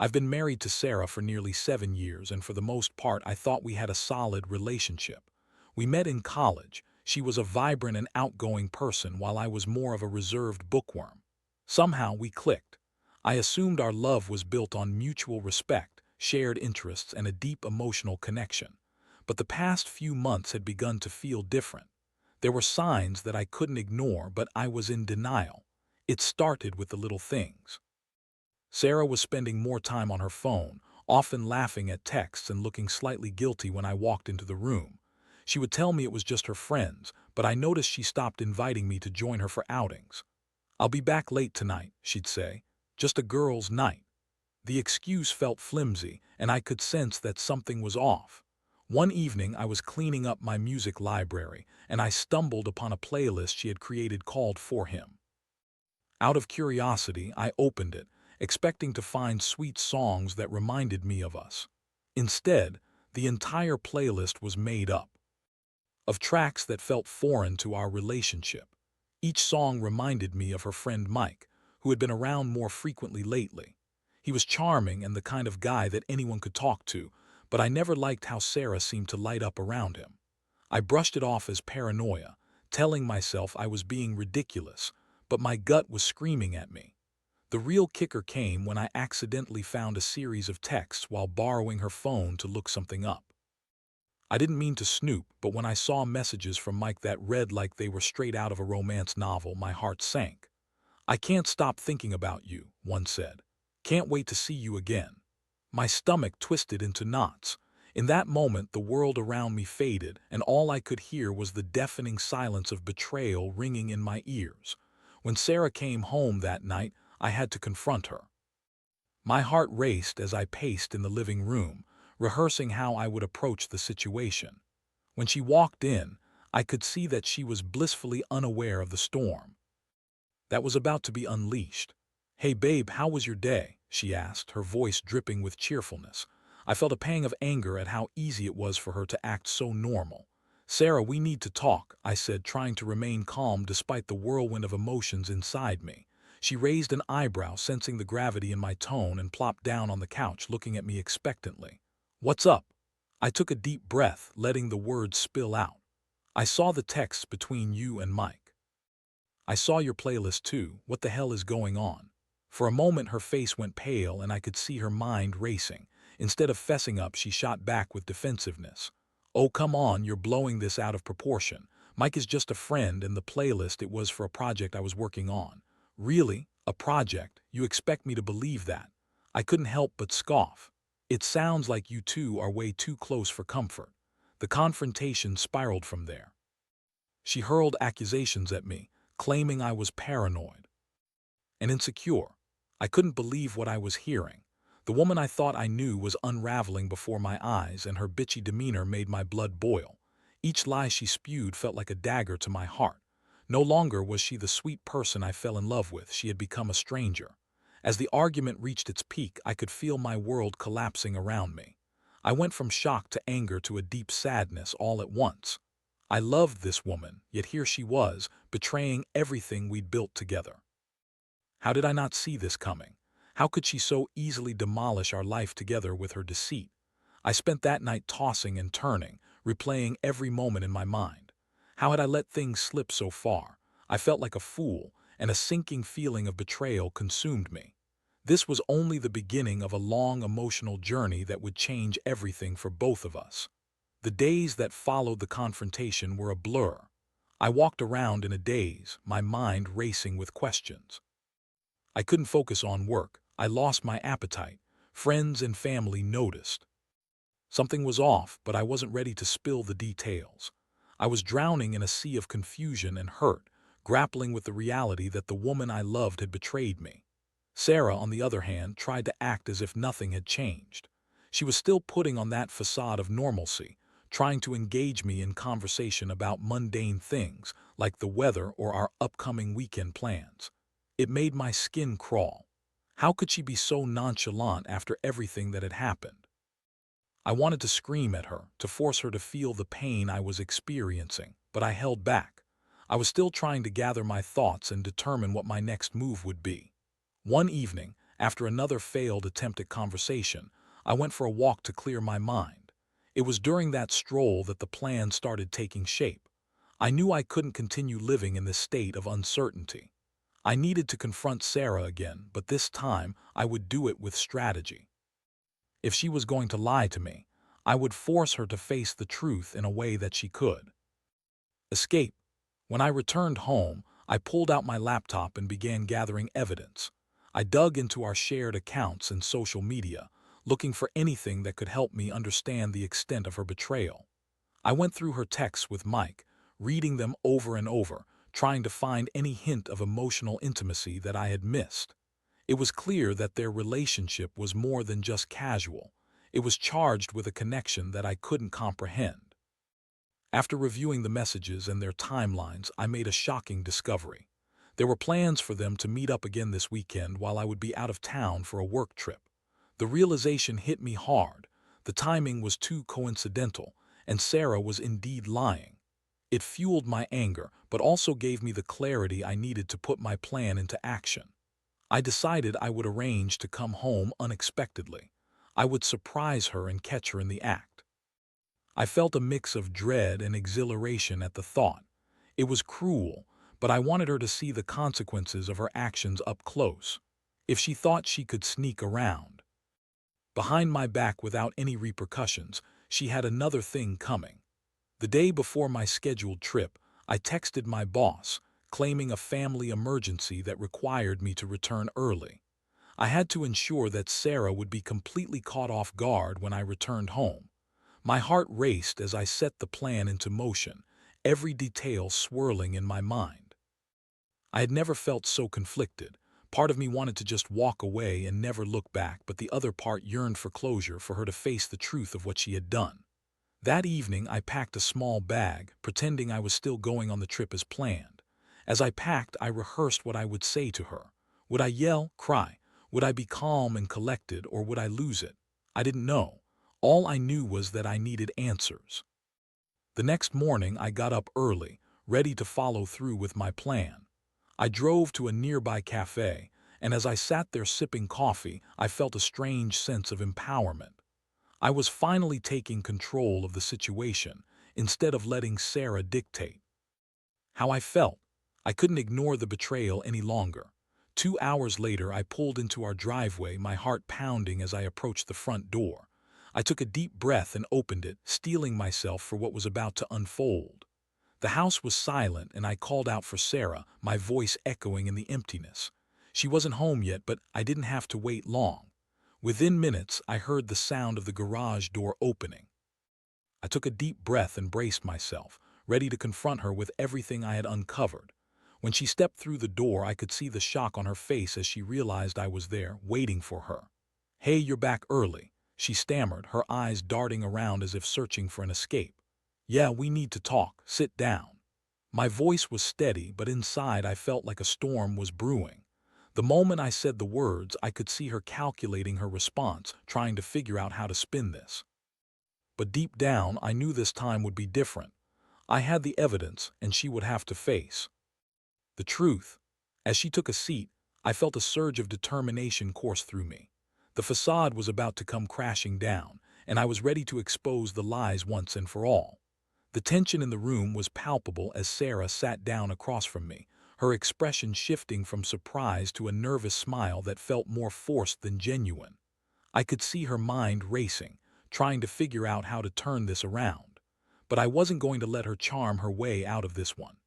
I've been married to Sarah for nearly 7 years, and for the most part, I thought we had a solid relationship. We met in college. She was a vibrant and outgoing person, while I was more of a reserved bookworm. Somehow we clicked. I assumed our love was built on mutual respect, shared interests, and a deep emotional connection. But the past few months had begun to feel different. There were signs that I couldn't ignore, but I was in denial. It started with the little things. Sarah was spending more time on her phone, often laughing at texts and looking slightly guilty when I walked into the room. She would tell me it was just her friends, but I noticed she stopped inviting me to join her for outings. "I'll be back late tonight," she'd say. "Just a girls' night." The excuse felt flimsy, and I could sense that something was off. One evening I was cleaning up my music library, and I stumbled upon a playlist she had created called "For Him." Out of curiosity, I opened it, expecting to find sweet songs that reminded me of us. Instead, the entire playlist was made up of tracks that felt foreign to our relationship. Each song reminded me of her friend Mike, who had been around more frequently lately. He was charming and the kind of guy that anyone could talk to, but I never liked how Sarah seemed to light up around him. I brushed it off as paranoia, telling myself I was being ridiculous, but my gut was screaming at me. The real kicker came when I accidentally found a series of texts while borrowing her phone to look something up. I didn't mean to snoop, but when I saw messages from Mike that read like they were straight out of a romance novel, my heart sank. "I can't stop thinking about you," one said. "Can't wait to see you again." My stomach twisted into knots. In that moment, the world around me faded, and all I could hear was the deafening silence of betrayal ringing in my ears. When Sarah came home that night, I had to confront her. My heart raced as I paced in the living room, rehearsing how I would approach the situation. When she walked in, I could see that she was blissfully unaware of the storm that was about to be unleashed. "Hey babe, how was your day?" she asked, her voice dripping with cheerfulness. I felt a pang of anger at how easy it was for her to act so normal. "Sarah, we need to talk," I said, trying to remain calm despite the whirlwind of emotions inside me. She raised an eyebrow, sensing the gravity in my tone, and plopped down on the couch, looking at me expectantly. "What's up?" I took a deep breath, letting the words spill out. "I saw the texts between you and Mike. I saw your playlist too. What the hell is going on?" For a moment her face went pale and I could see her mind racing. Instead of fessing up, she shot back with defensiveness. "Oh, come on, you're blowing this out of proportion. Mike is just a friend, and the playlist, it was for a project I was working on." "Really? A project? You expect me to believe that?" I couldn't help but scoff. "It sounds like you two are way too close for comfort." The confrontation spiraled from there. She hurled accusations at me, claiming I was paranoid and insecure. I couldn't believe what I was hearing. The woman I thought I knew was unraveling before my eyes, and her bitchy demeanor made my blood boil. Each lie she spewed felt like a dagger to my heart. No longer was she the sweet person I fell in love with, she had become a stranger. As the argument reached its peak, I could feel my world collapsing around me. I went from shock to anger to a deep sadness all at once. I loved this woman, yet here she was, betraying everything we'd built together. How did I not see this coming? How could she so easily demolish our life together with her deceit? I spent that night tossing and turning, replaying every moment in my mind. How had I let things slip so far? I felt like a fool, and a sinking feeling of betrayal consumed me. This was only the beginning of a long emotional journey that would change everything for both of us. The days that followed the confrontation were a blur. I walked around in a daze, my mind racing with questions. I couldn't focus on work. I lost my appetite. Friends and family noticed. Something was off, but I wasn't ready to spill the details. I was drowning in a sea of confusion and hurt, grappling with the reality that the woman I loved had betrayed me. Sarah, on the other hand, tried to act as if nothing had changed. She was still putting on that facade of normalcy, trying to engage me in conversation about mundane things like the weather or our upcoming weekend plans. It made my skin crawl. How could she be so nonchalant after everything that had happened? I wanted to scream at her, to force her to feel the pain I was experiencing, but I held back. I was still trying to gather my thoughts and determine what my next move would be. One evening, After another failed attempt at conversation, I went for a walk to clear my mind. It was during that stroll that the plan started taking shape. I knew I couldn't continue living in this state of uncertainty. I needed to confront Sarah again, but this time I would do it with strategy. If she was going to lie to me, I would force her to face the truth in a way that she could escape. When I returned home, I pulled out my laptop and began gathering evidence. I dug into our shared accounts and social media, looking for anything that could help me understand the extent of her betrayal. I went through her texts with Mike, reading them over and over, trying to find any hint of emotional intimacy that I had missed. It was clear that their relationship was more than just casual. It was charged with a connection that I couldn't comprehend. After reviewing the messages and their timelines, I made a shocking discovery. There were plans for them to meet up again this weekend while I would be out of town for a work trip. The realization hit me hard. The timing was too coincidental, and Sarah was indeed lying. It fueled my anger, but also gave me the clarity I needed to put my plan into action. I decided I would arrange to come home unexpectedly. I would surprise her and catch her in the act. I felt a mix of dread and exhilaration at the thought. It was cruel, but I wanted her to see the consequences of her actions up close. If she thought she could sneak around behind my back without any repercussions, she had another thing coming. The day before my scheduled trip, I texted my boss, claiming a family emergency that required me to return early. I had to ensure that Sarah would be completely caught off guard when I returned home. My heart raced as I set the plan into motion, every detail swirling in my mind. I had never felt so conflicted. Part of me wanted to just walk away and never look back, but the other part yearned for closure, for her to face the truth of what she had done. That evening, I packed a small bag, pretending I was still going on the trip as planned. As I packed, I rehearsed what I would say to her. Would I yell, cry? Would I be calm and collected, or would I lose it? I didn't know. All I knew was that I needed answers. The next morning, I got up early, ready to follow through with my plan. I drove to a nearby cafe, and as I sat there sipping coffee, I felt a strange sense of empowerment. I was finally taking control of the situation, instead of letting Sarah dictate how I felt. I couldn't ignore the betrayal any longer. 2 hours later, I pulled into our driveway, my heart pounding as I approached the front door. I took a deep breath and opened it, steeling myself for what was about to unfold. The house was silent, and I called out for Sarah, my voice echoing in the emptiness. She wasn't home yet, but I didn't have to wait long. Within minutes, I heard the sound of the garage door opening. I took a deep breath and braced myself, ready to confront her with everything I had uncovered. When she stepped through the door, I could see the shock on her face as she realized I was there, waiting for her. "Hey, you're back early," she stammered, her eyes darting around as if searching for an escape. "Yeah, we need to talk. Sit down." My voice was steady, but inside I felt like a storm was brewing. The moment I said the words, I could see her calculating her response, trying to figure out how to spin this. But deep down, I knew this time would be different. I had the evidence, and she would have to face the truth. As she took a seat, I felt a surge of determination course through me. The facade was about to come crashing down, and I was ready to expose the lies once and for all. The tension in the room was palpable as Sarah sat down across from me, her expression shifting from surprise to a nervous smile that felt more forced than genuine. I could see her mind racing, trying to figure out how to turn this around. But I wasn't going to let her charm her way out of this one.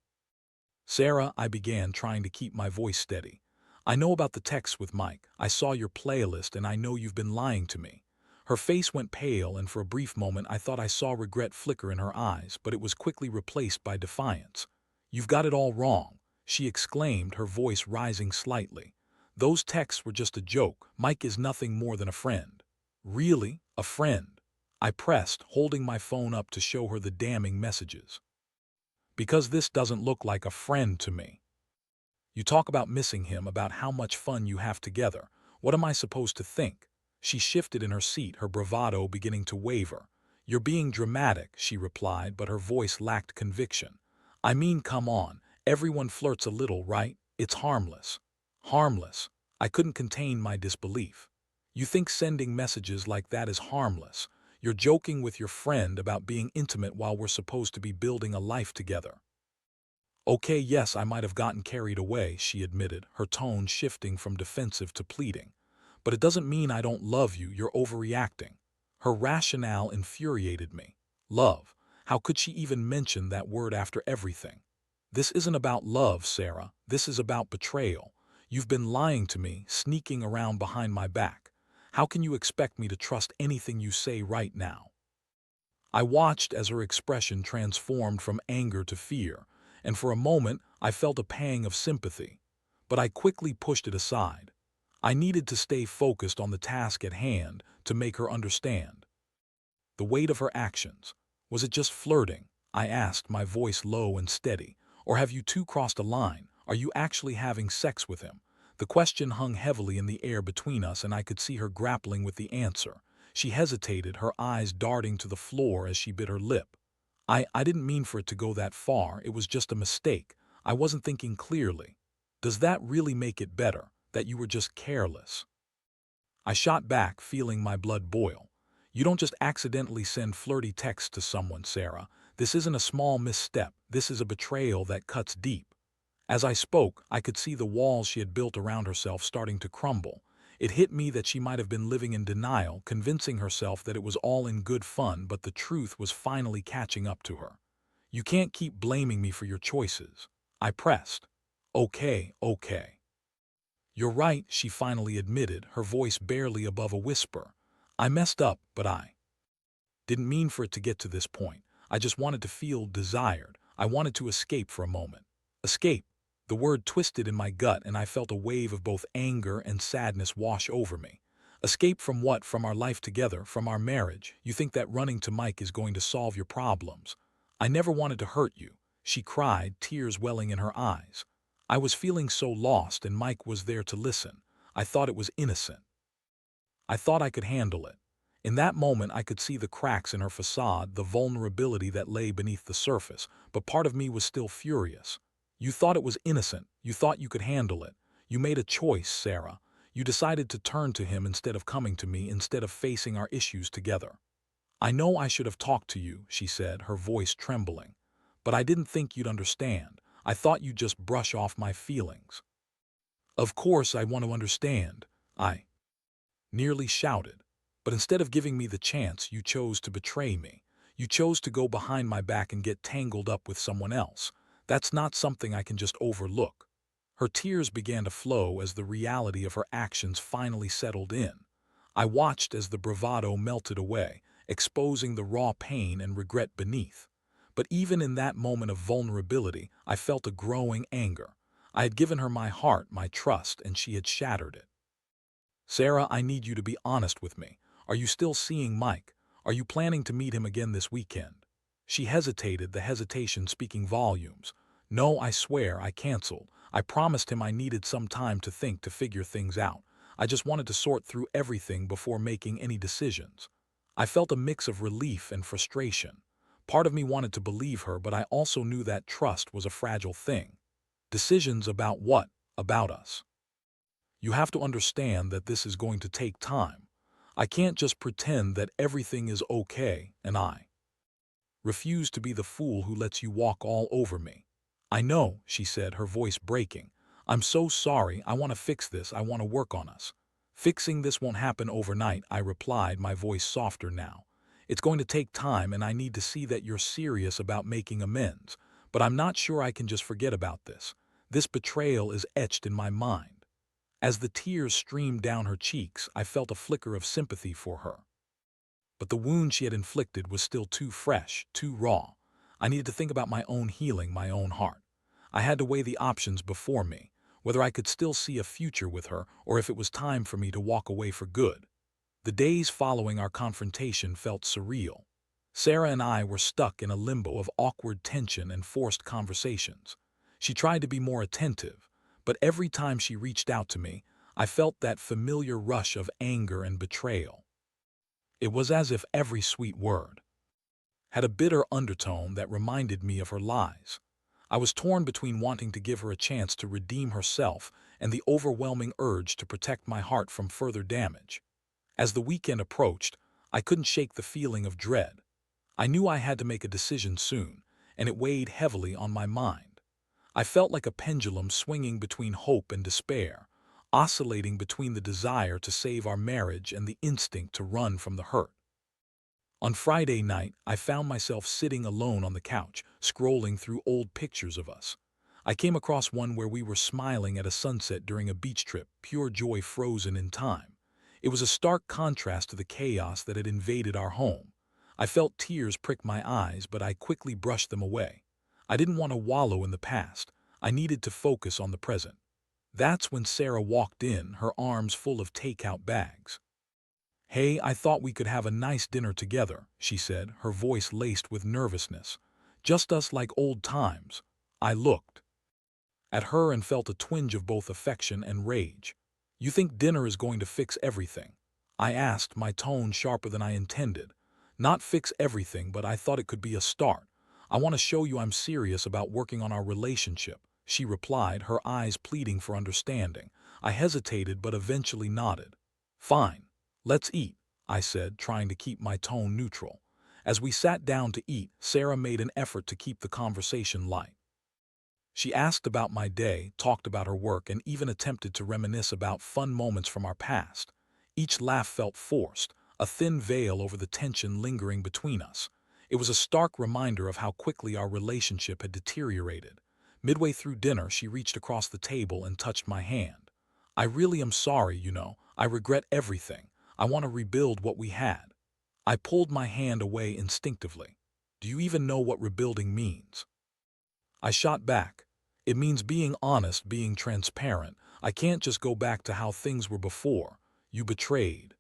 "Sarah," I began, trying to keep my voice steady. "I know about the texts with Mike. I saw your playlist, and I know you've been lying to me." Her face went pale, and for a brief moment I thought I saw regret flicker in her eyes, but it was quickly replaced by defiance. "You've got it all wrong," she exclaimed, her voice rising slightly. "Those texts were just a joke. Mike is nothing more than a friend." "Really? A friend?" I pressed, holding my phone up to show her the damning messages. "Because this doesn't look like a friend to me. You talk about missing him, about how much fun you have together. What am I supposed to think?" She shifted in her seat, her bravado beginning to waver. "You're being dramatic," she replied, but her voice lacked conviction. "I mean, come on. Everyone flirts a little, right? It's harmless." "Harmless?" I couldn't contain my disbelief. You think sending messages like that is harmless? You're joking with your friend about being intimate while we're supposed to be building a life together. Okay, yes, I might have gotten carried away, she admitted, her tone shifting from defensive to pleading. But it doesn't mean I don't love you, you're overreacting. Her rationale infuriated me. Love. How could she even mention that word after everything? This isn't about love, Sarah. This is about betrayal. You've been lying to me, sneaking around behind my back. How can you expect me to trust anything you say right now? I watched as her expression transformed from anger to fear, and for a moment I felt a pang of sympathy. But I quickly pushed it aside. I needed to stay focused on the task at hand to make her understand. The weight of her actions. Was it just flirting? I asked, my voice low and steady. Or have you two crossed a line? Are you actually having sex with him? The question hung heavily in the air between us, and I could see her grappling with the answer. She hesitated, her eyes darting to the floor as she bit her lip. I didn't mean for it to go that far. It was just a mistake. I wasn't thinking clearly. Does that really make it better, that you were just careless? I shot back, feeling my blood boil. You don't just accidentally send flirty texts to someone, Sarah. This isn't a small misstep. This is a betrayal that cuts deep. As I spoke, I could see the walls she had built around herself starting to crumble. It hit me that she might have been living in denial, convincing herself that it was all in good fun, but the truth was finally catching up to her. You can't keep blaming me for your choices. I pressed. Okay, okay. You're right, she finally admitted, her voice barely above a whisper. I messed up, but I didn't mean for it to get to this point. I just wanted to feel desired. I wanted to escape for a moment. Escape. The word twisted in my gut, and I felt a wave of both anger and sadness wash over me. Escape from what? From our life together, from our marriage. You think that running to Mike is going to solve your problems. I never wanted to hurt you, she cried, tears welling in her eyes. I was feeling so lost, and Mike was there to listen. I thought it was innocent. I thought I could handle it. In that moment, I could see the cracks in her facade, the vulnerability that lay beneath the surface, but part of me was still furious. You thought it was innocent. You thought you could handle it. You made a choice, Sarah. You decided to turn to him instead of coming to me, instead of facing our issues together. I know I should have talked to you, she said, her voice trembling. But I didn't think you'd understand. I thought you'd just brush off my feelings. Of course I want to understand. I nearly shouted. But instead of giving me the chance, you chose to betray me. You chose to go behind my back and get tangled up with someone else. That's not something I can just overlook. Her tears began to flow as the reality of her actions finally settled in. I watched as the bravado melted away, exposing the raw pain and regret beneath. But even in that moment of vulnerability, I felt a growing anger. I had given her my heart, my trust, and she had shattered it. Sarah, I need you to be honest with me. Are you still seeing Mike? Are you planning to meet him again this weekend? She hesitated, the hesitation speaking volumes. No, I swear, I canceled. I promised him I needed some time to think, to figure things out. I just wanted to sort through everything before making any decisions. I felt a mix of relief and frustration. Part of me wanted to believe her, but I also knew that trust was a fragile thing. Decisions about what? About us. You have to understand that this is going to take time. I can't just pretend that everything is okay, and I refuse to be the fool who lets you walk all over me. I know, she said, her voice breaking. I'm so sorry. I want to fix this. I want to work on us. Fixing this won't happen overnight, I replied, my voice softer now. It's going to take time, and I need to see that you're serious about making amends. But I'm not sure I can just forget about this. This betrayal is etched in my mind. As the tears streamed down her cheeks, I felt a flicker of sympathy for her. But the wound she had inflicted was still too fresh, too raw. I needed to think about my own healing, my own heart. I had to weigh the options before me, whether I could still see a future with her or if it was time for me to walk away for good. The days following our confrontation felt surreal. Sarah and I were stuck in a limbo of awkward tension and forced conversations. She tried to be more attentive, but every time she reached out to me, I felt that familiar rush of anger and betrayal. It was as if every sweet word had a bitter undertone that reminded me of her lies. I was torn between wanting to give her a chance to redeem herself and the overwhelming urge to protect my heart from further damage. As the weekend approached, I couldn't shake the feeling of dread. I knew I had to make a decision soon, and it weighed heavily on my mind. I felt like a pendulum swinging between hope and despair, oscillating between the desire to save our marriage and the instinct to run from the hurt. On Friday night, I found myself sitting alone on the couch, scrolling through old pictures of us. I came across one where we were smiling at a sunset during a beach trip, pure joy frozen in time. It was a stark contrast to the chaos that had invaded our home. I felt tears prick my eyes, but I quickly brushed them away. I didn't want to wallow in the past. I needed to focus on the present. That's when Sarah walked in, her arms full of takeout bags. "Hey, I thought we could have a nice dinner together," she said, her voice laced with nervousness. "Just us like old times." I looked at her and felt a twinge of both affection and rage. "You think dinner is going to fix everything?" I asked, my tone sharper than I intended. "Not fix everything, but I thought it could be a start. I want to show you I'm serious about working on our relationship," she replied, her eyes pleading for understanding. I hesitated but eventually nodded. "Fine. Let's eat," I said, trying to keep my tone neutral. As we sat down to eat, Sarah made an effort to keep the conversation light. She asked about my day, talked about her work, and even attempted to reminisce about fun moments from our past. Each laugh felt forced, a thin veil over the tension lingering between us. It was a stark reminder of how quickly our relationship had deteriorated. Midway through dinner, she reached across the table and touched my hand. "I really am sorry, you know. I regret everything. I want to rebuild what we had." I pulled my hand away instinctively. "Do you even know what rebuilding means?" I shot back. "It means being honest, being transparent. I can't just go back to how things were before. You betrayed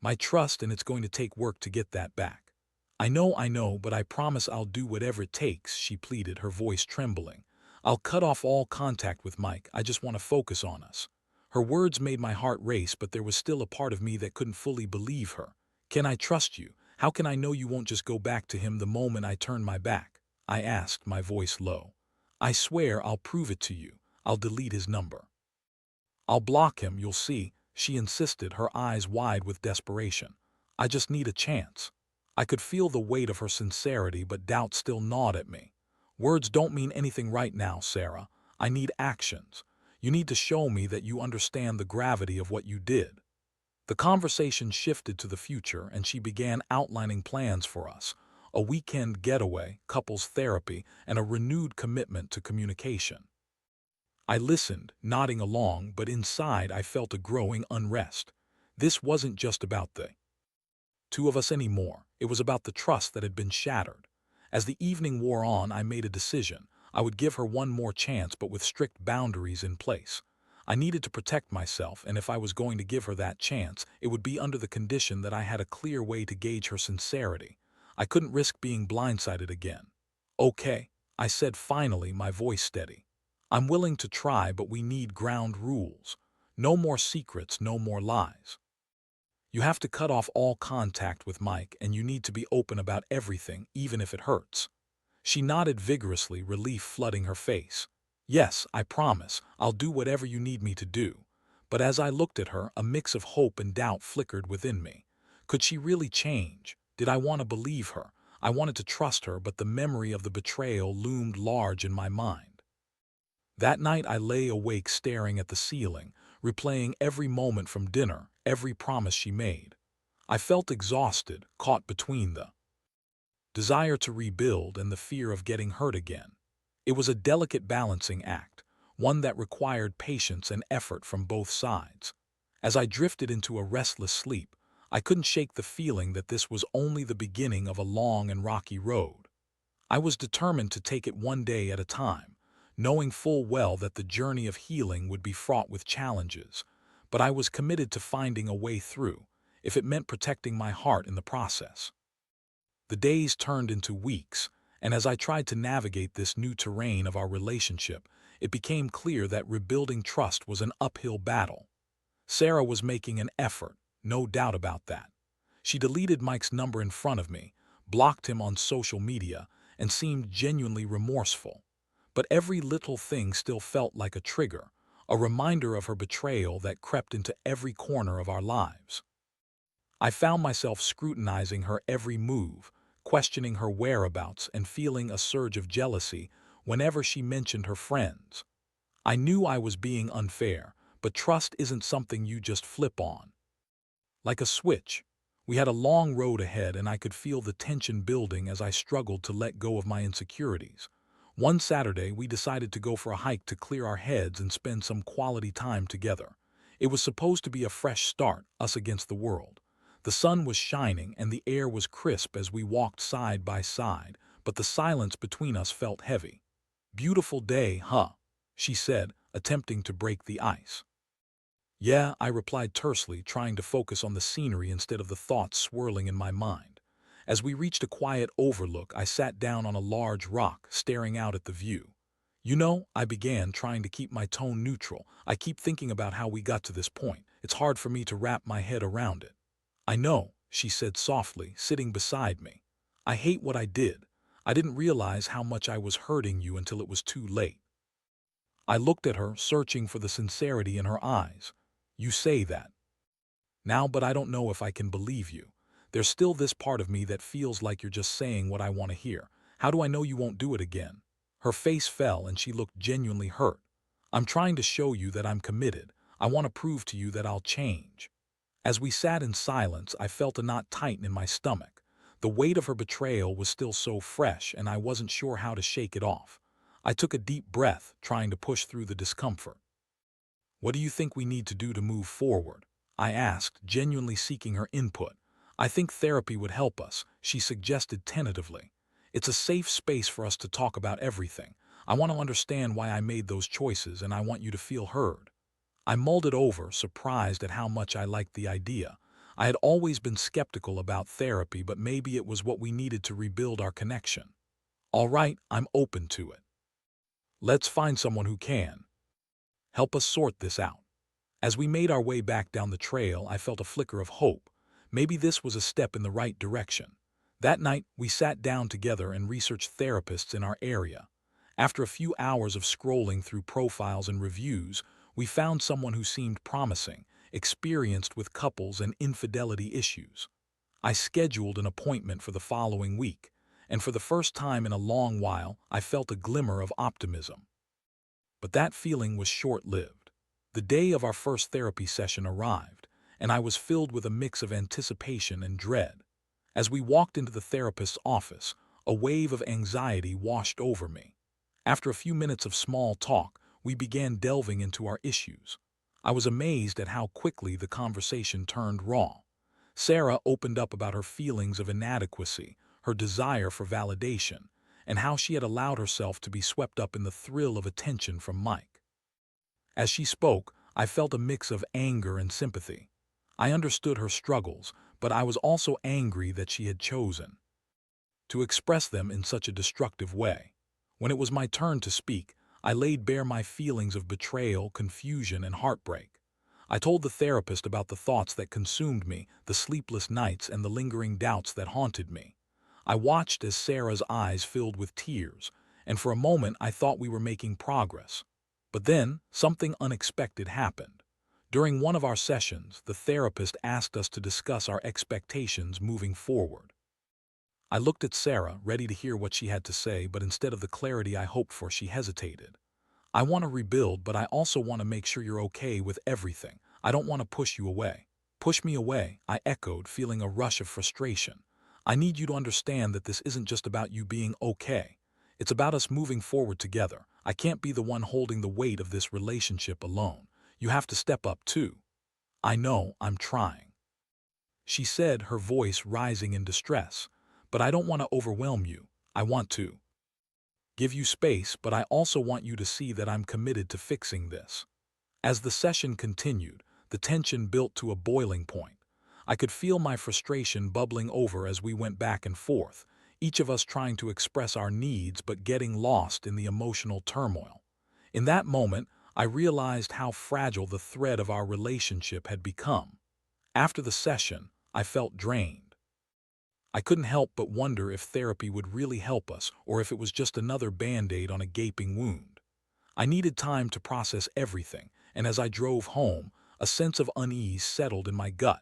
my trust, and it's going to take work to get that back." I know, but I promise I'll do whatever it takes," she pleaded, her voice trembling. "I'll cut off all contact with Mike. I just want to focus on us." Her words made my heart race, but there was still a part of me that couldn't fully believe her. "Can I trust you? How can I know you won't just go back to him the moment I turn my back?" I asked, my voice low. "I swear I'll prove it to you. I'll delete his number. I'll block him, you'll see," she insisted, her eyes wide with desperation. "I just need a chance." I could feel the weight of her sincerity, but doubt still gnawed at me. "Words don't mean anything right now, Sarah. I need actions. You need to show me that you understand the gravity of what you did." The conversation shifted to the future, and she began outlining plans for us: a weekend getaway, couples therapy, and a renewed commitment to communication. I listened, nodding along, but inside I felt a growing unrest. This wasn't just about the two of us anymore. It was about the trust that had been shattered. As the evening wore on, I made a decision. I would give her one more chance, but with strict boundaries in place. I needed to protect myself, and if I was going to give her that chance, it would be under the condition that I had a clear way to gauge her sincerity. I couldn't risk being blindsided again. "Okay," I said finally, my voice steady. "I'm willing to try, but we need ground rules. No more secrets, no more lies. You have to cut off all contact with Mike, and you need to be open about everything, even if it hurts." She nodded vigorously, relief flooding her face. "Yes, I promise. I'll do whatever you need me to do." But as I looked at her, a mix of hope and doubt flickered within me. Could she really change? Did I want to believe her? I wanted to trust her, but the memory of the betrayal loomed large in my mind. That night I lay awake staring at the ceiling, replaying every moment from dinner, every promise she made. I felt exhausted, caught between the desire to rebuild and the fear of getting hurt again. It was a delicate balancing act, one that required patience and effort from both sides. As I drifted into a restless sleep, I couldn't shake the feeling that this was only the beginning of a long and rocky road. I was determined to take it one day at a time, knowing full well that the journey of healing would be fraught with challenges, but I was committed to finding a way through, if it meant protecting my heart in the process. The days turned into weeks, and as I tried to navigate this new terrain of our relationship, it became clear that rebuilding trust was an uphill battle. Sarah was making an effort, no doubt about that. She deleted Mike's number in front of me, blocked him on social media, and seemed genuinely remorseful. But every little thing still felt like a trigger, a reminder of her betrayal that crept into every corner of our lives. I found myself scrutinizing her every move, questioning her whereabouts and feeling a surge of jealousy whenever she mentioned her friends. I knew I was being unfair, but trust isn't something you just flip on. Like a switch, we had a long road ahead and I could feel the tension building as I struggled to let go of my insecurities. One Saturday, we decided to go for a hike to clear our heads and spend some quality time together. It was supposed to be a fresh start, us against the world. The sun was shining and the air was crisp as we walked side by side, but the silence between us felt heavy. "Beautiful day, huh?" she said, attempting to break the ice. "Yeah," I replied tersely, trying to focus on the scenery instead of the thoughts swirling in my mind. As we reached a quiet overlook, I sat down on a large rock, staring out at the view. "You know," I began, trying to keep my tone neutral, "I keep thinking about how we got to this point. It's hard for me to wrap my head around it." "I know," she said softly, sitting beside me. "I hate what I did. I didn't realize how much I was hurting you until it was too late." I looked at her, searching for the sincerity in her eyes. "You say that now, but I don't know if I can believe you. There's still this part of me that feels like you're just saying what I want to hear. How do I know you won't do it again?" Her face fell and she looked genuinely hurt. "I'm trying to show you that I'm committed. I want to prove to you that I'll change." As we sat in silence, I felt a knot tighten in my stomach. The weight of her betrayal was still so fresh, and I wasn't sure how to shake it off. I took a deep breath, trying to push through the discomfort. "What do you think we need to do to move forward?" I asked, genuinely seeking her input. "I think therapy would help us," she suggested tentatively. "It's a safe space for us to talk about everything. I want to understand why I made those choices, and I want you to feel heard." I mulled it over, surprised at how much I liked the idea. I had always been skeptical about therapy, but maybe it was what we needed to rebuild our connection. "All right, I'm open to it. Let's find someone who can help us sort this out." As we made our way back down the trail, I felt a flicker of hope. Maybe this was a step in the right direction. That night, we sat down together and researched therapists in our area. After a few hours of scrolling through profiles and reviews, we found someone who seemed promising, experienced with couples and infidelity issues. I scheduled an appointment for the following week, and for the first time in a long while, I felt a glimmer of optimism. But that feeling was short-lived. The day of our first therapy session arrived, and I was filled with a mix of anticipation and dread. As we walked into the therapist's office, a wave of anxiety washed over me. After a few minutes of small talk, we began delving into our issues. I was amazed at how quickly the conversation turned raw. Sarah opened up about her feelings of inadequacy, her desire for validation, and how she had allowed herself to be swept up in the thrill of attention from Mike. As she spoke, I felt a mix of anger and sympathy. I understood her struggles, but I was also angry that she had chosen to express them in such a destructive way. When it was my turn to speak, I laid bare my feelings of betrayal, confusion, and heartbreak. I told the therapist about the thoughts that consumed me, the sleepless nights, and the lingering doubts that haunted me. I watched as Sarah's eyes filled with tears, and for a moment I thought we were making progress. But then, something unexpected happened. During one of our sessions, the therapist asked us to discuss our expectations moving forward. I looked at Sarah, ready to hear what she had to say, but instead of the clarity I hoped for, she hesitated. "I want to rebuild, but I also want to make sure you're okay with everything. I don't want to push you away." "Push me away," I echoed, feeling a rush of frustration. "I need you to understand that this isn't just about you being okay. It's about us moving forward together. I can't be the one holding the weight of this relationship alone. You have to step up too." "I know, I'm trying," she said, her voice rising in distress. "But I don't want to overwhelm you. I want to give you space, but I also want you to see that I'm committed to fixing this." As the session continued, the tension built to a boiling point. I could feel my frustration bubbling over as we went back and forth, each of us trying to express our needs but getting lost in the emotional turmoil. In that moment, I realized how fragile the thread of our relationship had become. After the session, I felt drained. I couldn't help but wonder if therapy would really help us or if it was just another band-aid on a gaping wound. I needed time to process everything, and as I drove home, a sense of unease settled in my gut.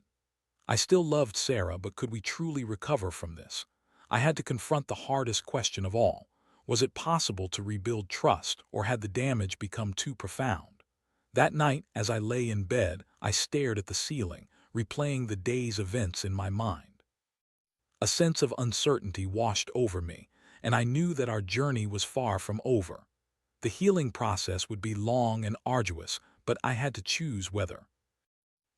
I still loved Sarah, but could we truly recover from this? I had to confront the hardest question of all. Was it possible to rebuild trust, or had the damage become too profound? That night, as I lay in bed, I stared at the ceiling, replaying the day's events in my mind. A sense of uncertainty washed over me, and I knew that our journey was far from over. The healing process would be long and arduous, but I had to choose whether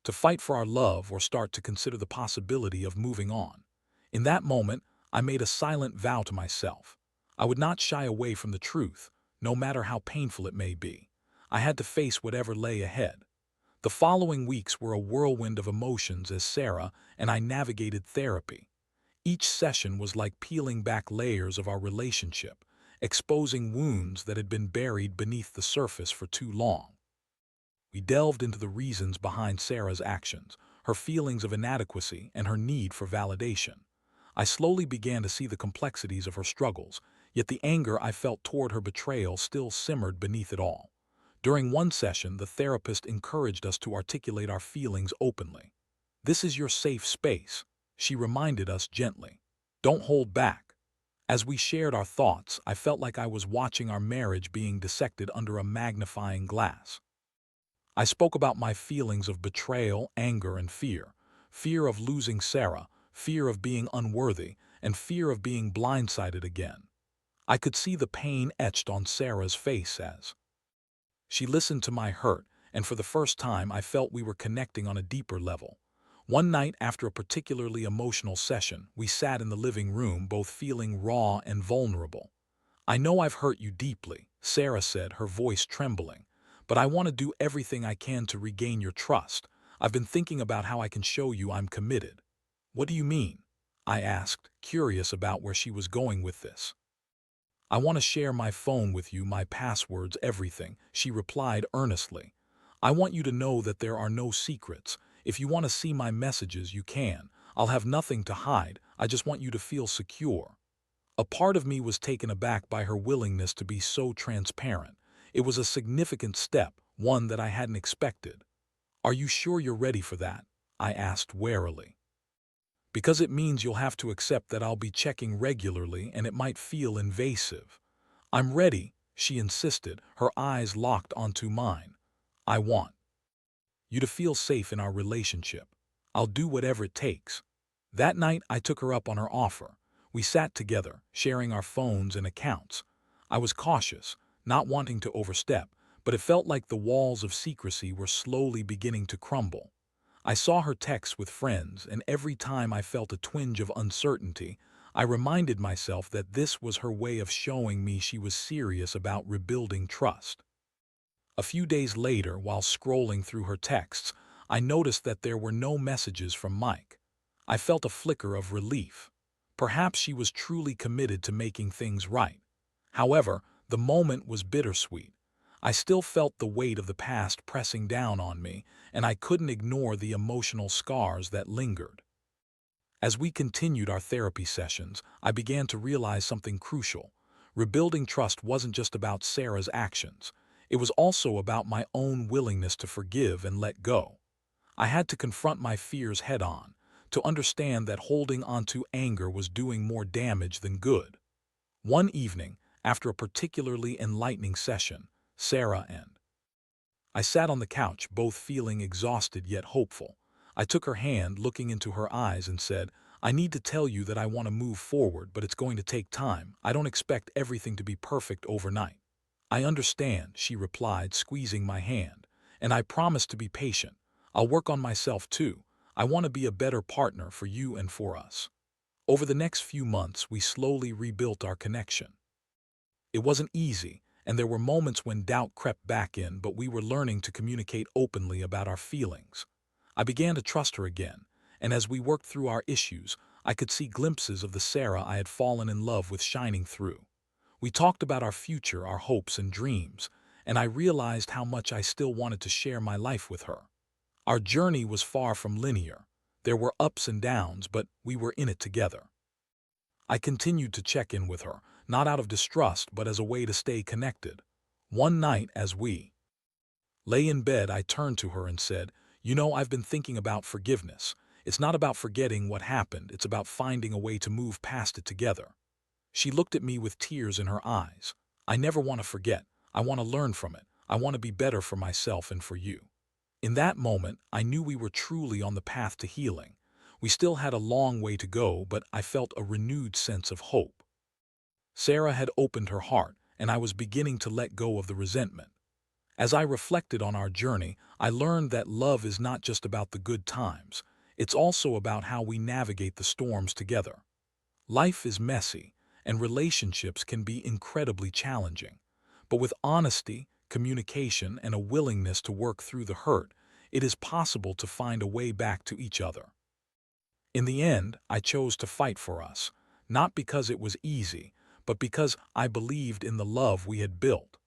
to fight for our love or start to consider the possibility of moving on. In that moment, I made a silent vow to myself. I would not shy away from the truth, no matter how painful it may be. I had to face whatever lay ahead. The following weeks were a whirlwind of emotions as Sarah and I navigated therapy. Each session was like peeling back layers of our relationship, exposing wounds that had been buried beneath the surface for too long. We delved into the reasons behind Sarah's actions, her feelings of inadequacy, and her need for validation. I slowly began to see the complexities of her struggles, yet the anger I felt toward her betrayal still simmered beneath it all. During one session, the therapist encouraged us to articulate our feelings openly. "This is your safe space," she reminded us gently. "Don't hold back." As we shared our thoughts, I felt like I was watching our marriage being dissected under a magnifying glass. I spoke about my feelings of betrayal, anger, and fear. Fear of losing Sarah, fear of being unworthy, and fear of being blindsided again. I could see the pain etched on Sarah's face as she listened to my hurt, and for the first time I felt we were connecting on a deeper level. One night, after a particularly emotional session, we sat in the living room, both feeling raw and vulnerable. "I know I've hurt you deeply," Sarah said, her voice trembling, "but I want to do everything I can to regain your trust. I've been thinking about how I can show you I'm committed." "What do you mean?" I asked, curious about where she was going with this. "I want to share my phone with you, my passwords, everything," she replied earnestly. "I want you to know that there are no secrets. If you want to see my messages, you can. I'll have nothing to hide. I just want you to feel secure." A part of me was taken aback by her willingness to be so transparent. It was a significant step, one that I hadn't expected. "Are you sure you're ready for that?" I asked warily. "Because it means you'll have to accept that I'll be checking regularly and it might feel invasive." "I'm ready," she insisted, her eyes locked onto mine. "I want you to feel safe in our relationship. I'll do whatever it takes." That night, I took her up on her offer. We sat together, sharing our phones and accounts. I was cautious, not wanting to overstep, but it felt like the walls of secrecy were slowly beginning to crumble. I saw her texts with friends, and every time I felt a twinge of uncertainty, I reminded myself that this was her way of showing me she was serious about rebuilding trust. A few days later, while scrolling through her texts, I noticed that there were no messages from Mike. I felt a flicker of relief. Perhaps she was truly committed to making things right. However, the moment was bittersweet. I still felt the weight of the past pressing down on me, and I couldn't ignore the emotional scars that lingered. As we continued our therapy sessions, I began to realize something crucial. Rebuilding trust wasn't just about Sarah's actions. It was also about my own willingness to forgive and let go. I had to confront my fears head-on, to understand that holding onto anger was doing more damage than good. One evening, after a particularly enlightening session, Sarah and I sat on the couch, both feeling exhausted yet hopeful. I took her hand, looking into her eyes, and said, "I need to tell you that I want to move forward, but it's going to take time. I don't expect everything to be perfect overnight." "I understand," she replied, squeezing my hand, "and I promise to be patient. I'll work on myself too. I want to be a better partner for you and for us." Over the next few months, we slowly rebuilt our connection. It wasn't easy, and there were moments when doubt crept back in, but we were learning to communicate openly about our feelings. I began to trust her again, and as we worked through our issues, I could see glimpses of the Sarah I had fallen in love with shining through. We talked about our future, our hopes and dreams, and I realized how much I still wanted to share my life with her. Our journey was far from linear. There were ups and downs, but we were in it together. I continued to check in with her, not out of distrust but as a way to stay connected. One night, as we Lay in bed, I turned to her and said, "You know, I've been thinking about forgiveness. It's not about forgetting what happened, it's about finding a way to move past it together." She looked at me with tears in her eyes. "I never want to forget. I want to learn from it. I want to be better for myself and for you." In that moment, I knew we were truly on the path to healing. We still had a long way to go, but I felt a renewed sense of hope. Sarah had opened her heart, and I was beginning to let go of the resentment. As I reflected on our journey, I learned that love is not just about the good times. It's also about how we navigate the storms together. Life is messy, and relationships can be incredibly challenging. But with honesty, communication, and a willingness to work through the hurt, it is possible to find a way back to each other. In the end, I chose to fight for us, not because it was easy, but because I believed in the love we had built.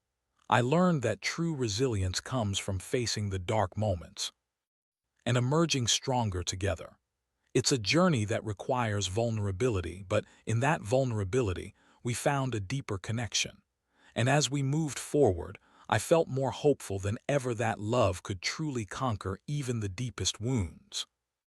I learned that true resilience comes from facing the dark moments and emerging stronger together. It's a journey that requires vulnerability, but in that vulnerability, we found a deeper connection. And as we moved forward, I felt more hopeful than ever that love could truly conquer even the deepest wounds.